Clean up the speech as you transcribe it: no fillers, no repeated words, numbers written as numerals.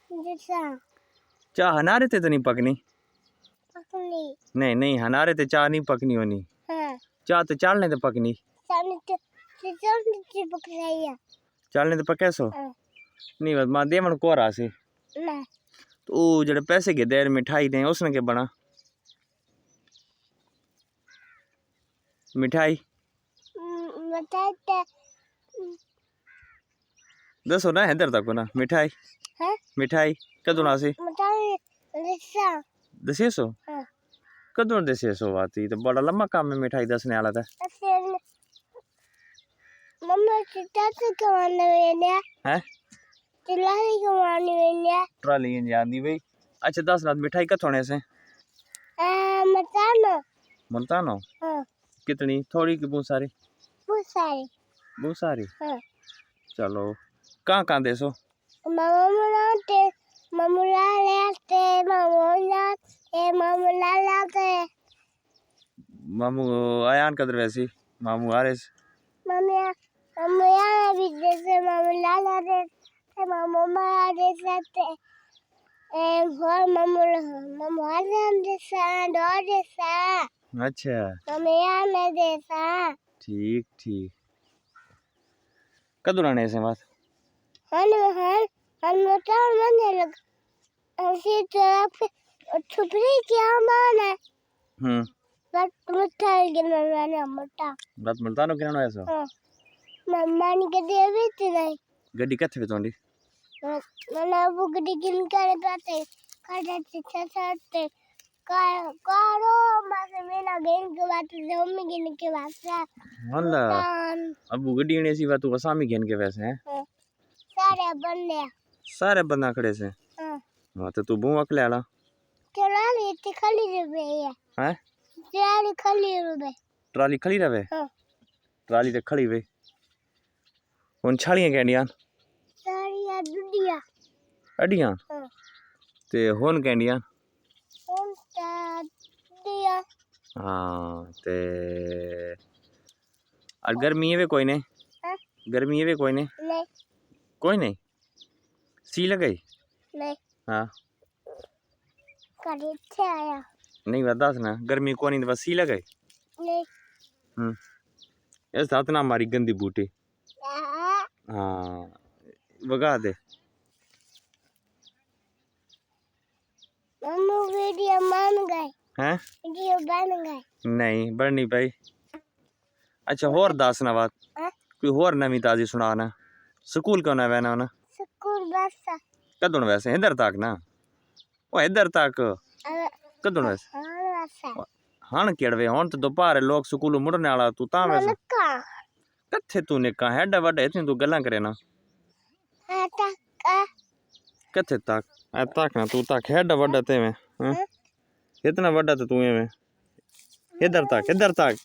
जैसा चाह हनारे ते तो नहीं पकनी? पकनी। नहीं नहीं, हनारे ते चाह नहीं पकनी होनी। हाँ। चाह तो चालने ते पकनी। चालने ते पक रही है। चालने ते पके सो? हाँ। नहीं बस मां देवन कोरा से। ना। तो वो जड़े पैसे के देर मिठाई दे उसने के बना? मिठाई मिठाई ते दसो ना इधर तक ना मिठाई। हाँ? मिठाई कदों से? मिठाई जैसा। दसे सो? हाँ। कदों दसे सो बात? ये तो बड़ा लम्बा काम है मिठाई दसने वाला था। मम्मा चिट्टा कमाने वेने हैं? चिल्लाने कमाने वेने ट्राली इन जानी भाई। अच्छा 10 रात मिठाई कथोने से? मतानो। मुल्तानो? हाँ। कितनी? थोड़ी कि बहुत सारी? बहुत सारी। बहुत सारी? हाँ। चलो कहाँ देसो? मामू आयान कदर वैसी मामू आरिस अच्छा ठीक ठीक। कदों आने से बात? रात मुल्तानो किरण ऐसा? मम्मा ने कदे बीच नहीं गड्डी कथे पे तोंडी? मैंने वो गड्डी गिन कर गाते काटे छाते कारो मासे मेरा गिन के बात मम्मी गिन के बात हल्ला अब गड्डी ने सी बात तू असामी गिन के वैसे हैं? सारे बंदा खड़े से। हां तो तू बू अकले आला ट्राली इतनी खाली रहे हैं? ट्राली खाली रहे। ट्राली खड़ी रहे? हां ट्राली ते खड़ी वे। हुन छालियां कैंडियां? सारियां दुडियां अडियां? हां ते हुन कैंडियां? हुन दुडियां। हां ते और गर्मी है वे कोई नहीं? हां गर्मी है वे कोई नहीं? नहीं कोई नहीं। सी लगे? नहीं हाँ कड़ी थे आया नहीं बता ना गर्मी को नहीं बस सी लगे। नहीं इस हाथ ना हमारी गंदी बूटी। हाँ भगा दे। मम्मी वीडियो बन गए हैं? वीडियो बन गए नहीं बढ़नी भाई। अच्छा होर दस ना बात कोई होर नवी ताजी सुना ना। स्कूल क्यों ना वैना ना? स्कूल बस कदों वैसे इधर तक ना वो इधर तक कदों वैसे हाँ केड़वे हुन तो दोपहर लोग स्कूल मुड़ने वाला तू ता वैसे कथे तू निका है एडा वड्डा इतनी तू गल्लां करे ना कथे तक ए तक ना तू तक है एडा वड्डा ते में इतना वड्डा तो तू है इधर तक